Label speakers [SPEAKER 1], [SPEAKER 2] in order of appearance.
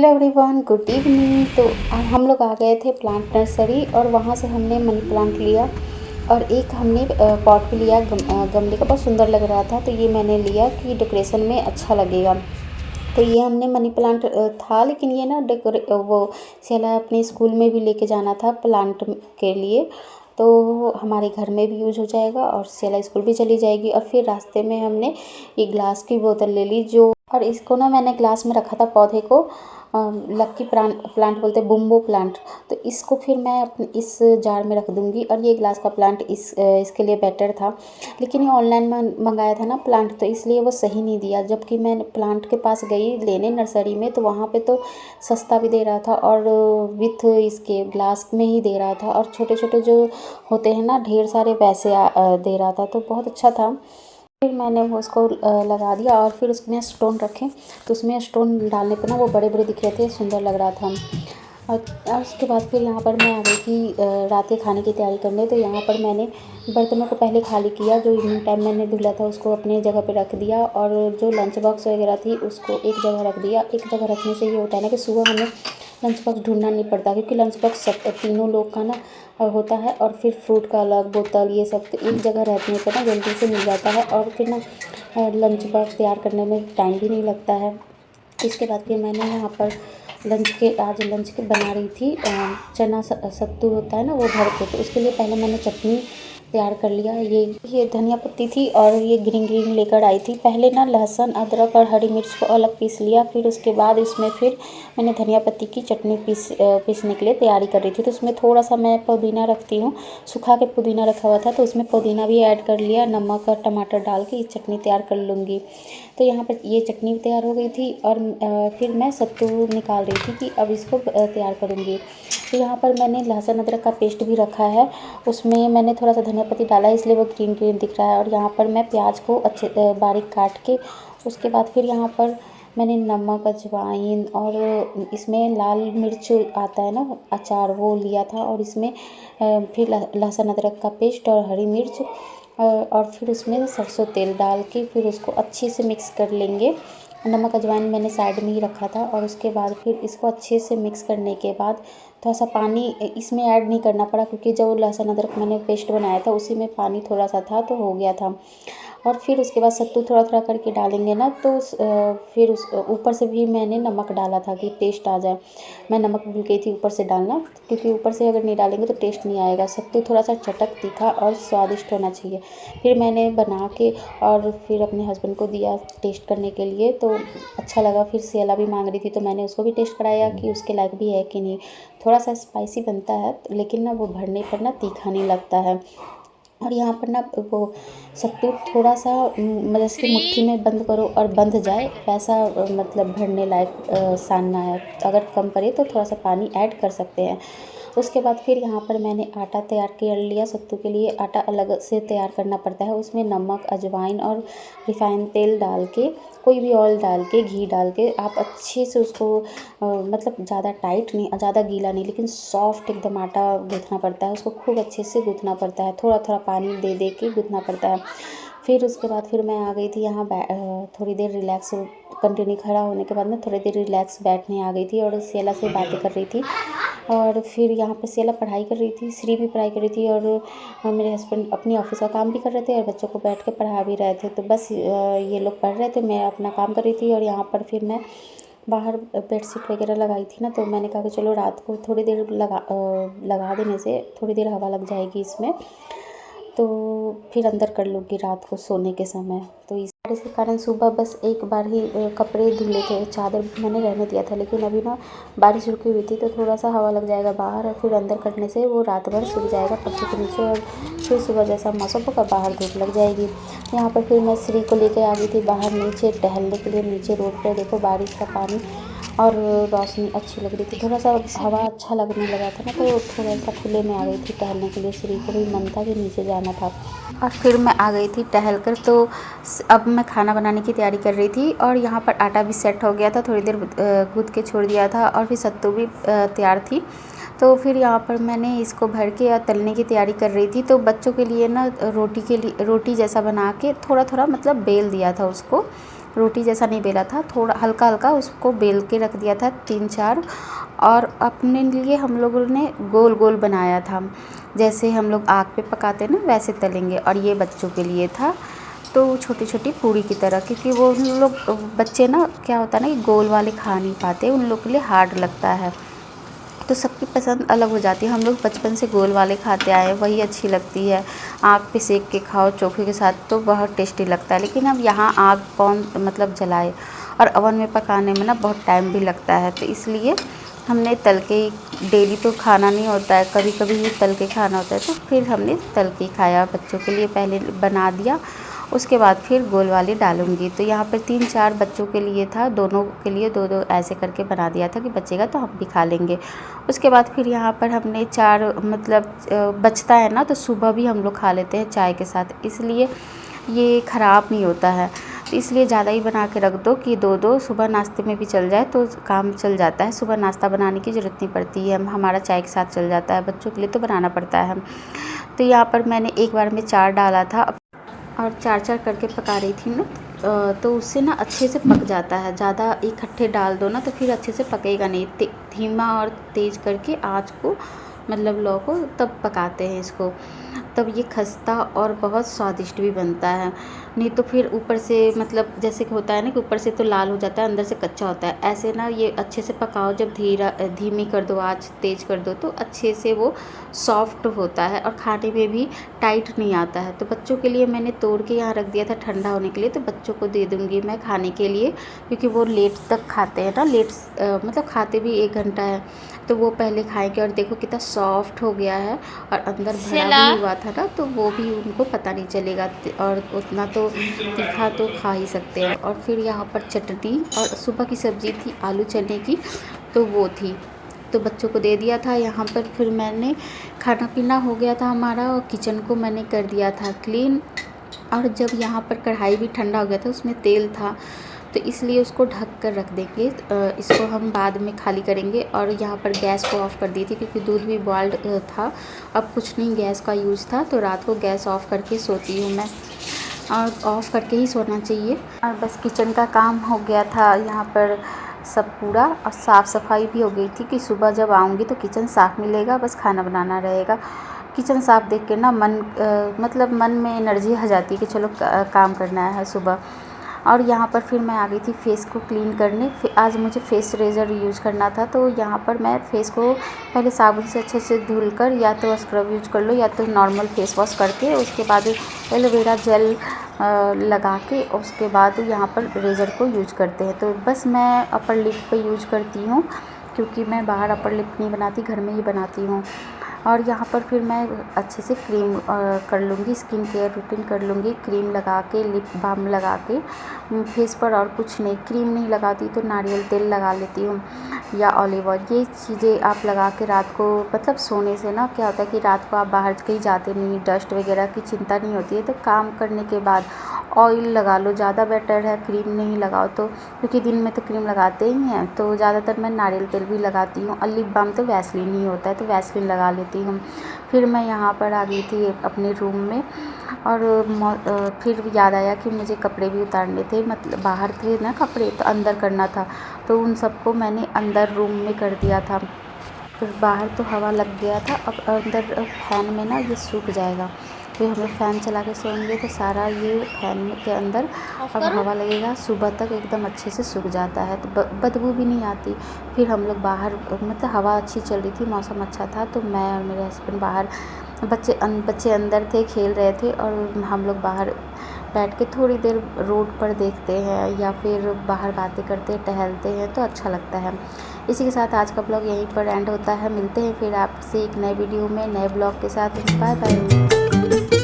[SPEAKER 1] Everyone, good evening. तो अब हम लोग आ गए थे प्लांट नर्सरी और वहाँ से हमने मनी प्लांट लिया और एक हमने पॉट भी लिया। गमले का बहुत सुंदर लग रहा था, तो ये मैंने लिया कि डेकोरेशन में अच्छा लगेगा। तो ये हमने मनी प्लांट था, लेकिन ये ना वो सेला अपने स्कूल में भी लेके जाना था प्लांट के लिए, तो हमारे घर में भी यूज हो जाएगा और सेला स्कूल भी चली जाएगी। और फिर रास्ते में हमने ये ग्लास की बोतल ले ली जो, और इसको ना मैंने ग्लास में रखा था पौधे को। लक्की प्लांट बोलते हैं, बुम्बो प्लांट। तो इसको फिर मैं अपने इस जार में रख दूँगी। और ये ग्लास का प्लांट इसके लिए बेटर था, लेकिन ये ऑनलाइन में मंगाया था ना प्लांट, तो इसलिए वो सही नहीं दिया। जबकि मैं प्लांट के पास गई लेने नर्सरी में, तो वहाँ पे तो सस्ता भी दे रहा था और विथ इसके ग्लास में ही दे रहा था, और छोटे छोटे जो होते हैं ना ढेर सारे पैसे दे रहा था, तो बहुत अच्छा था। फिर मैंने वो उसको लगा दिया और फिर उसमें स्टोन रखे, तो उसमें स्टोन डालने पर ना वो बड़े बड़े दिख रहे थे, सुंदर लग रहा था। और उसके बाद फिर यहाँ पर मैं आ गई थी रात के खाने की तैयारी करने। तो यहाँ पर मैंने बर्तनों को पहले खाली किया, जो इवनिंग टाइम मैंने धुला था उसको अपने जगह पे रख दिया, और जो लंच बॉक्स वगैरह थी उसको एक जगह रख दिया। एक जगह रखने से ये होता है ना कि सुबह हमें लंच बॉक्स ढूंढना नहीं पड़ता, क्योंकि लंच बॉक्स सब तीनों लोग का ना होता है, और फिर फ्रूट का अलग, बोतल, ये सब तो एक जगह रहने पर ना जल्दी से मिल जाता है, और फिर ना लंच बॉक्स तैयार करने में टाइम भी नहीं लगता है। इसके बाद फिर मैंने यहाँ पर आज लंच के बना रही थी चना सत्तू होता है ना, वो भर के। तो उसके लिए पहले मैंने चटनी तैयार कर लिया। ये धनिया पत्ती थी और ये ग्रीन लेकर आई थी। पहले ना लहसुन, अदरक और हरी मिर्च को अलग पीस लिया, फिर उसके बाद इसमें फिर मैंने धनिया पत्ती की चटनी पीसने के लिए तैयारी कर रही थी। तो उसमें थोड़ा सा मैं पुदीना रखती हूँ, सूखा के पुदीना रखा हुआ था, तो उसमें पुदीना भी ऐड कर लिया। नमक और टमाटर डाल के ये चटनी तैयार कर लूँगी। तो यहाँ पर ये चटनी तैयार हो गई थी, और फिर मैं सत्तू निकाल रही थी कि अब इसको तैयार करूँगी। तो यहाँ पर मैंने लहसुन अदरक का पेस्ट भी रखा है, उसमें मैंने थोड़ा सा धनिया पत्ती डाला है, इसलिए वो ग्रीन दिख रहा है। और यहाँ पर मैं प्याज को अच्छे बारीक काट के, उसके बाद फिर यहाँ पर मैंने नमक, अजवाइन और इसमें लाल मिर्च आता है ना अचार, वो लिया था। और इसमें फिर लहसुन अदरक का पेस्ट और हरी मिर्च, और फिर उसमें सरसों तेल डाल के फिर उसको अच्छे से मिक्स कर लेंगे। नमक अजवाइन मैंने साइड में ही रखा था, और उसके बाद फिर इसको अच्छे से मिक्स करने के बाद थोड़ा सा पानी इसमें ऐड नहीं करना पड़ा, क्योंकि जो लहसुन अदरक मैंने पेस्ट बनाया था उसी में पानी थोड़ा सा था, तो हो गया था। और फिर उसके बाद सत्तू थोड़ा थोड़ा करके डालेंगे ना, तो फिर उस ऊपर से भी मैंने नमक डाला था कि टेस्ट आ जाए। मैं नमक भूल गई थी ऊपर से डालना, क्योंकि ऊपर से अगर नहीं डालेंगे तो टेस्ट नहीं आएगा। सत्तू थोड़ा सा चटक, तीखा और स्वादिष्ट होना चाहिए। फिर मैंने बना के और फिर अपने हस्बैंड को दिया टेस्ट करने के लिए, तो अच्छा लगा। फिर सेला भी मांग रही थी, तो मैंने उसको भी टेस्ट कराया कि उसके लायक भी है कि नहीं। थोड़ा सा स्पाइसी बनता है, लेकिन ना वो भरने पर ना तीखा नहीं लगता है। और यहाँ पर ना वो सत्तू थोड़ा सा जैसे कि मुट्ठी में बंद करो और बंध जाए, वैसा मतलब भरने लायक सानना है। अगर कम पड़े तो थोड़ा सा पानी ऐड कर सकते हैं। उसके बाद फिर यहाँ पर मैंने आटा तैयार कर लिया। सत्तू के लिए आटा अलग से तैयार करना पड़ता है, उसमें नमक, अजवाइन और रिफाइंड तेल डाल के, कोई भी ऑयल डाल के, घी डाल के आप अच्छे से उसको मतलब ज़्यादा टाइट नहीं, ज़्यादा गीला नहीं, लेकिन सॉफ्ट एकदम आटा गूँथना पड़ता है। उसको खूब अच्छे से गूँथना पड़ता है, थोड़ा थोड़ा पानी दे दे के गूँथना पड़ता है। फिर उसके बाद फिर मैं आ गई थी यहाँ थोड़ी देर रिलैक्स कंटिन्यू खड़ा होने के बाद ना थोड़ी देर रिलैक्स बैठने आ गई थी, और सेला से बातें कर रही थी। और फिर यहाँ पे सेला पढ़ाई कर रही थी, श्री भी पढ़ाई कर रही थी, और मेरे हस्बैंड अपनी ऑफिस का काम भी कर रहे थे और बच्चों को बैठ के पढ़ा भी रहे थे। तो बस ये लोग पढ़ रहे थे, मैं अपना काम कर रही थी। और यहाँ पर फिर मैं बाहर बेडशीट वगैरह लगाई थी ना, तो मैंने कहा कि चलो रात को थोड़ी देर लगा देने से थोड़ी देर हवा लग जाएगी इसमें, तो फिर अंदर कर लूँगी रात को सोने के समय। तो इस बारिश के कारण सुबह बस एक बार ही कपड़े धुले थे, चादर मैंने रहने दिया था, लेकिन अभी ना बारिश रुकी हुई थी, तो थोड़ा सा हवा लग जाएगा बाहर, और फिर अंदर करने से वो रात भर सूख जाएगा पत्ते के नीचे, और फिर सुबह जैसा मौसम होगा बाहर धूप लग जाएगी। यहाँ पर फिर मैं श्री को लेकर आ गई थी बाहर नीचे टहलने के लिए। नीचे रोड पर देखो बारिश का पानी और रोशनी अच्छी लग रही थी, थोड़ा सा हवा अच्छा लगने लगा था ना, तो थोड़ा सा खुले में आ गई थी टहलने के लिए। श्री को भी मन था कि नीचे जाना था, और फिर मैं आ गई थी टहल कर। तो अब मैं खाना बनाने की तैयारी कर रही थी, और यहाँ पर आटा भी सेट हो गया था, थोड़ी देर गूँथ के छोड़ दिया था, और फिर सत्तू भी तैयार थी। तो फिर यहाँ पर मैंने इसको भर के तलने की तैयारी कर रही थी। तो बच्चों के लिए ना रोटी जैसा बना के थोड़ा थोड़ा मतलब बेल दिया था उसको, रोटी जैसा नहीं बेला था, थोड़ा हल्का हल्का उसको बेल के रख दिया था 3-4। और अपने लिए हम लोगों ने गोल गोल बनाया था, जैसे हम लोग आग पे पकाते हैं ना वैसे तलेंगे। और ये बच्चों के लिए था, तो छोटी छोटी पूड़ी की तरह, क्योंकि वो उन लोग बच्चे ना क्या होता है ना कि गोल वाले खा नहीं पाते, उन लोग के लिए हार्ड लगता है, तो सबकी पसंद अलग हो जाती है। हम लोग बचपन से गोल वाले खाते आए, वही अच्छी लगती है। आग पे सेक के खाओ चोखे के साथ तो बहुत टेस्टी लगता है। लेकिन अब यहाँ आग कौन मतलब जलाए, और अवन में पकाने में ना बहुत टाइम भी लगता है, तो इसलिए हमने तल के ही, डेली तो खाना नहीं होता है, कभी कभी ही तल के खाना होता है, तो फिर हमने तल के खाया। बच्चों के लिए पहले बना दिया, उसके बाद फिर गोल वाली डालूँगी। तो यहाँ पर 3-4 बच्चों के लिए था, दोनों के लिए 2-2 ऐसे करके बना दिया था कि बचेगा तो हम भी खा लेंगे। उसके बाद फिर यहाँ पर हमने 4 मतलब बचता है ना, तो सुबह भी हम लोग खा लेते हैं चाय के साथ, इसलिए ये ख़राब नहीं होता है। तो इसलिए ज़्यादा ही बना के रख दो कि 2-2 सुबह नाश्ते में भी चल जाए, तो काम चल जाता है। सुबह नाश्ता बनाने की ज़रूरत नहीं पड़ती है, हमारा चाय के साथ चल जाता है, बच्चों के लिए तो बनाना पड़ता है। तो यहाँ पर मैंने एक बार में 4 डाला था और 4-4 करके पका रही थी ना, तो उससे ना अच्छे से पक जाता है। ज़्यादा इकट्ठे डाल दो ना तो फिर अच्छे से पकेगा नहीं। धीमा और तेज़ करके आँच को, मतलब लौ को, तब पकाते हैं इसको, तब ये खस्ता और बहुत स्वादिष्ट भी बनता है। नहीं तो फिर ऊपर से मतलब जैसे कि होता है ना कि ऊपर से तो लाल हो जाता है, अंदर से कच्चा होता है, ऐसे ना ये अच्छे से पकाओ। जब धीमी कर दो, आँच तेज़ कर दो, तो अच्छे से वो सॉफ्ट होता है और खाने में भी टाइट नहीं आता है। तो बच्चों के लिए मैंने तोड़ के यहाँ रख दिया था ठंडा होने के लिए, तो बच्चों को दे दूँगी मैं खाने के लिए, क्योंकि वो लेट तक खाते हैं ना, मतलब खाते भी 1 घंटा है, तो वो पहले खाएंगे। और देखो कितना सॉफ्ट हो गया है, और अंदर भरा भी हुआ था ना, तो वो भी उनको पता नहीं चलेगा। और उतना तो तीखा तो खा ही सकते हैं। और फिर यहाँ पर चटनी और सुबह की सब्ज़ी थी आलू चने की, तो वो थी, तो बच्चों को दे दिया था। यहाँ पर फिर मैंने खाना पीना हो गया था हमारा, और किचन को मैंने कर दिया था क्लीन। और जब यहाँ पर कढ़ाई भी ठंडा हो गया था, उसमें तेल था, तो इसलिए उसको ढक कर रख देंगे। इसको हम बाद में खाली करेंगे। और यहाँ पर गैस को ऑफ़ कर दी थी, क्योंकि दूध भी बॉइल्ड था, अब कुछ नहीं गैस का यूज़ था, तो रात को गैस ऑफ़ करके सोती हूँ मैं, और ऑफ़ करके ही सोना चाहिए। और बस किचन का काम हो गया था यहाँ पर सब पूरा, और साफ़ सफाई भी हो गई थी कि सुबह जब आऊँगी तो किचन साफ़ मिलेगा, बस खाना बनाना रहेगा। किचन साफ़ देख के ना मतलब मन में एनर्जी आ जाती है कि चलो काम करना है सुबह। और यहाँ पर फिर मैं आ गई थी फेस को क्लीन करने। आज मुझे फेस रेज़र यूज़ करना था, तो यहाँ पर मैं फेस को पहले साबुन से अच्छे से धुल कर, या तो स्क्रब यूज़ कर लो या तो नॉर्मल फेस वॉश करके, उसके बाद एलोवेरा जेल लगा के, उसके बाद यहाँ पर रेज़र को यूज करते हैं। तो बस मैं अपर लिप पे यूज करती हूँ, क्योंकि मैं बाहर अपर लिप नहीं बनाती, घर में ही बनाती हूँ। और यहाँ पर फिर मैं अच्छे से क्रीम कर लूँगी, स्किन केयर रूटीन कर लूँगी, क्रीम लगा के, लिप बाम लगा के फेस पर, और कुछ नहीं। क्रीम नहीं लगाती तो नारियल तेल लगा लेती हूँ या ऑलिव ऑयल। ये चीज़ें आप लगा के रात को, मतलब सोने से ना क्या होता है कि रात को आप बाहर कहीं जाते नहीं, डस्ट वगैरह की चिंता नहीं होती है, तो काम करने के बाद ऑयल लगा लो, ज़्यादा बेटर है, क्रीम नहीं लगाओ तो, क्योंकि दिन में तो क्रीम लगाते ही हैं। तो ज़्यादातर मैं नारियल तेल भी लगाती हूँ, और लिप बाम तो वैसलीन ही होता है, तो वैसलीन लगा लेती हूँ। फिर मैं यहाँ पर आ गई थी अपने रूम में, और फिर याद आया कि मुझे कपड़े भी उतारने थे, मतलब बाहर थे ना कपड़े, तो अंदर करना था, तो उन सबको मैंने अंदर रूम में कर दिया था। फिर बाहर तो हवा लग गया था, अब अंदर फैन में ना ये सूख जाएगा। फिर हम लोग फ़ैन चला के सोएंगे तो सारा ये फैन के अंदर अब हवा लगेगा, सुबह तक एकदम अच्छे से सूख जाता है, तो बदबू भी नहीं आती। फिर हम लोग बाहर, मतलब हवा अच्छी चल रही थी, मौसम अच्छा था, तो मैं और मेरे हस्बैंड बाहर, बच्चे अंदर थे, खेल रहे थे, और हम लोग बाहर बैठ के थोड़ी देर रोड पर देखते हैं, या फिर बाहर बातें करते टहलते हैं, तो अच्छा लगता है। इसी के साथ आज का ब्लॉग यहीं पर एंड होता है। मिलते हैं फिर आपसे एक नए वीडियो में, नए ब्लॉग के साथ। Bye bye.